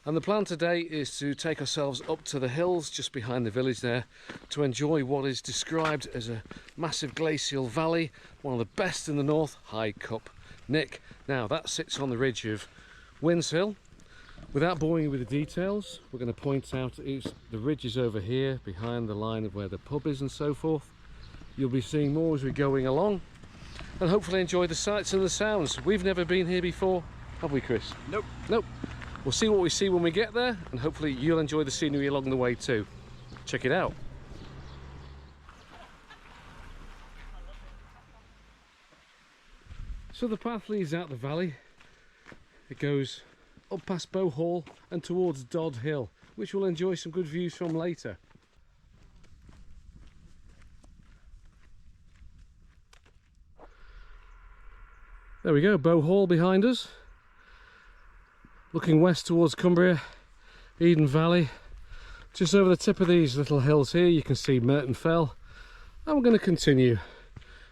And the plan today is to take ourselves up to the hills just behind the village there to enjoy what is described as a massive glacial valley, one of the best in the north, High Cup Nick. Now that sits on the ridge of Hill. Without boring you with the details, we're going to point out the ridge is over here behind the line of where the pub is and so forth. You'll be seeing more as we're going along and hopefully enjoy the sights and the sounds. We've never been here before, have we, Chris? Nope. Nope. We'll see what we see when we get there, and hopefully you'll enjoy the scenery along the way too. Check it out. So the path leads out the valley. It goes up past Bow Hall and towards Dodd Hill, which we'll enjoy some good views from later. There we go, Bow Hall behind us. Looking west towards Cumbria, Eden Valley. Just over the tip of these little hills here you can see Merton Fell. And we're going to continue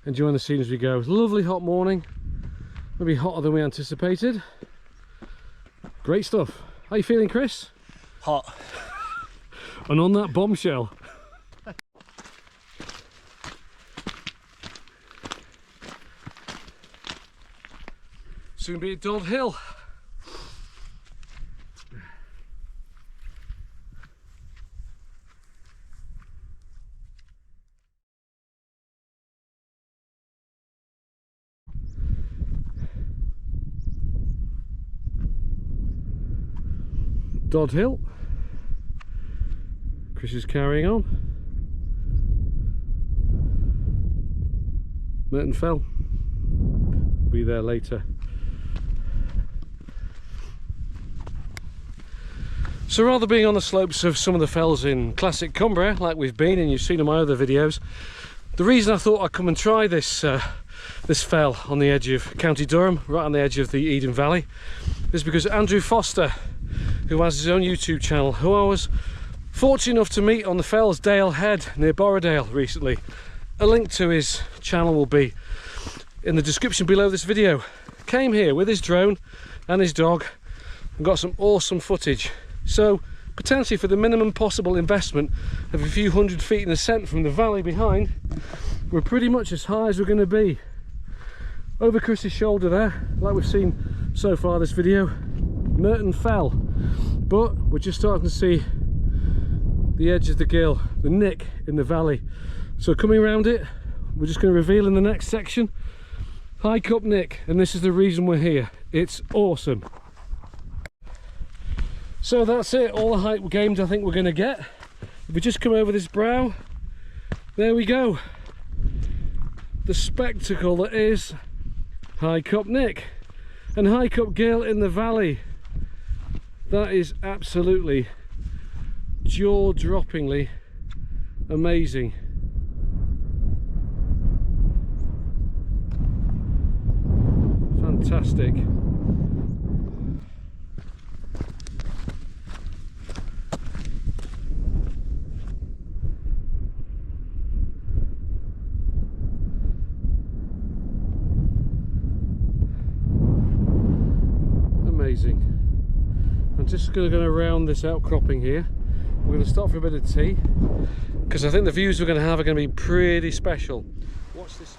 enjoying the scene as we go. It's a lovely hot morning, maybe hotter than we anticipated. Great stuff. How you feeling, Chris? Hot. And on that bombshell. Soon be at Dodd Hill. Dodd Hill. Chris is carrying on. Merton Fell. We'll be there later. So rather being on the slopes of some of the fells in classic Cumbria, like we've been and you've seen in my other videos, the reason I thought I'd come and try this this fell on the edge of County Durham, right on the edge of the Eden Valley, is because Andrew Foster, who has his own YouTube channel, who I was fortunate enough to meet on the fells Dale Head near Borrowdale recently. A link to his channel will be in the description below this video. Came here with his drone and his dog and got some awesome footage. So potentially for the minimum possible investment of a few hundred feet in ascent from the valley behind, we're pretty much as high as we're going to be. Over Chris's shoulder there, like we've seen so far this video, Merton Fell, but we're just starting to see the edge of the gill, the nick in the valley. So coming around it, we're just going to reveal in the next section High Cup Nick, and this is the reason we're here. It's awesome. So that's it, all the height games I think we're going to get. If we just come over this brow, there we go. The spectacle that is High Cup Nick and High Cup Gill in the valley. That is absolutely jaw-droppingly amazing. Fantastic. Amazing. I'm just going to go around this outcropping here. We're going to stop for a bit of tea because I think the views we're going to have are going to be pretty special. Watch this.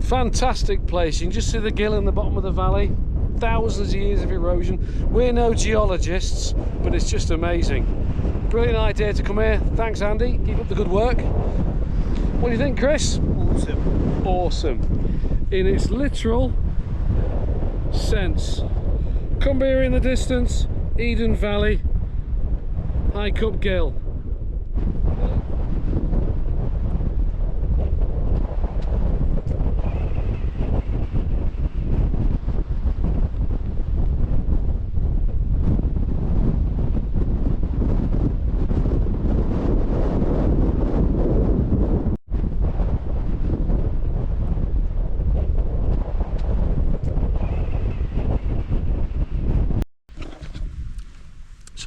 Fantastic place. You can just see the gill in the bottom of the valley. Thousands of years of erosion. We're no geologists, but it's just amazing. Brilliant idea to come here. Thanks, Andy. Keep up the good work. What do you think, Chris? Awesome. Awesome. In its literal sense. Cumbria in the distance, Eden Valley, High Cup Gill.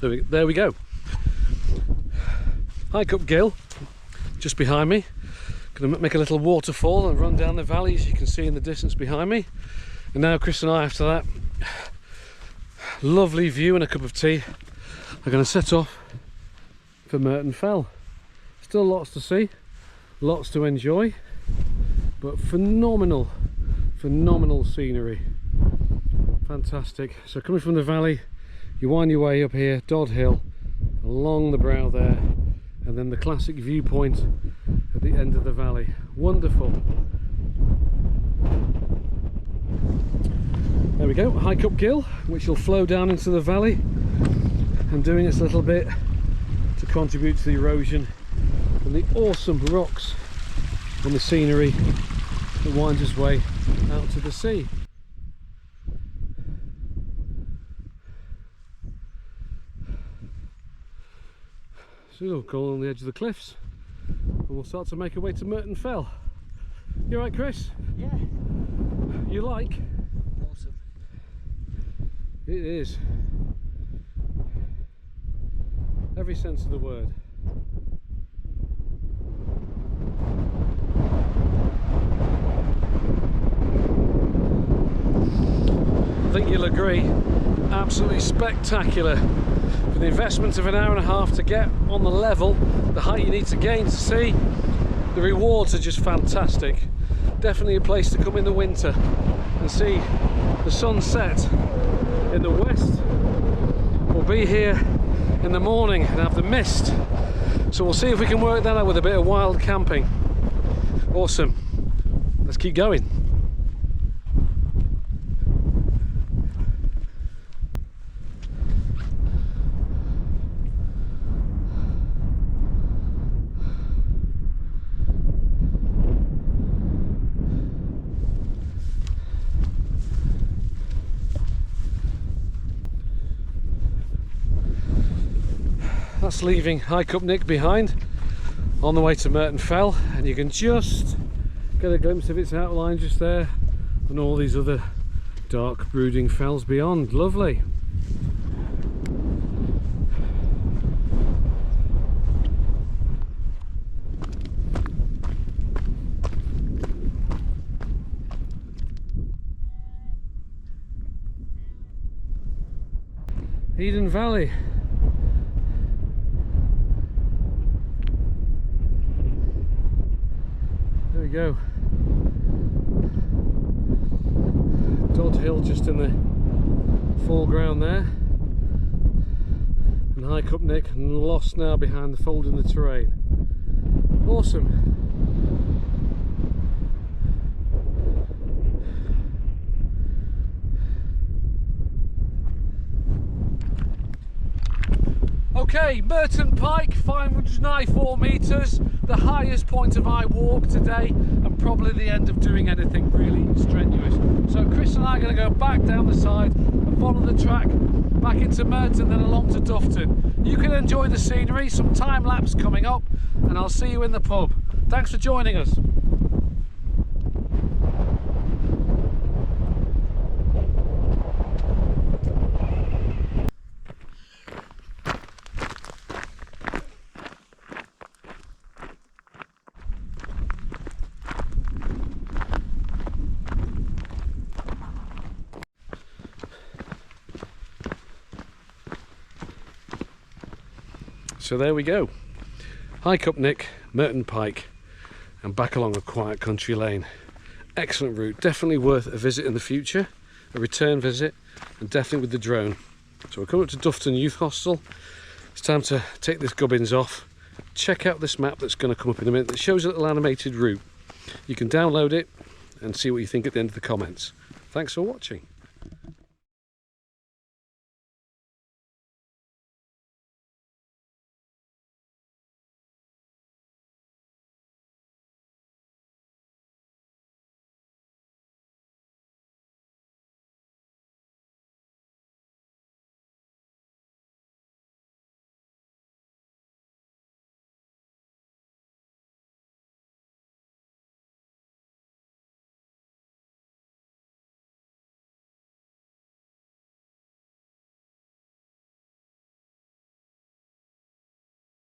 So there we go. Hike up Gill, just behind me. Going to make a little waterfall and run down the valley, as you can see in the distance behind me. And now Chris and I, after that lovely view and a cup of tea, are going to set off for Merton Fell. Still lots to see, lots to enjoy, but phenomenal scenery. Fantastic. So coming from the valley, you wind your way up here, Dodd Hill, along the brow there, and then the classic viewpoint at the end of the valley. Wonderful. There we go, hike up Gill, which will flow down into the valley and doing its little bit to contribute to the erosion and the awesome rocks and the scenery that winds its way out to the sea. So we'll go on the edge of the cliffs and we'll start to make our way to Merton Fell. You alright, Chris? Yeah. You like? Awesome. It is. Every sense of the word. I think you'll agree, absolutely spectacular. For the investment of an hour and a half to get on the level, the height you need to gain to see, the rewards are just fantastic. Definitely a place to come in the winter and see the sunset in the west. We'll be here in the morning and have the mist, so we'll see if we can work that out with a bit of wild camping. Awesome. Let's keep going. That's leaving Hike Up Nick behind on the way to Merton Fell, and you can just get a glimpse of its outline just there and all these other dark brooding fells beyond. Lovely. Eden Valley. There we go. Dodd Hill just in the foreground there, and Hike Up Nick and lost now behind the fold in the terrain. Awesome. Okay, Merton Pike, 594 metres, the highest point of my walk today, and probably the end of doing anything really strenuous. So Chris and I are going to go back down the side and follow the track back into Merton, then along to Dufton. You can enjoy the scenery, some time lapse coming up, and I'll see you in the pub. Thanks for joining us. So there we go, Hike Up Nick, Merton Pike, and back along a quiet country lane. Excellent route, definitely worth a visit in the future, a return visit, and definitely with the drone. So we're coming up to Dufton Youth Hostel. It's time to take this gubbins off. Check out this map that's going to come up in a minute that shows a little animated route. You can download it and see what you think at the end of the comments. Thanks for watching.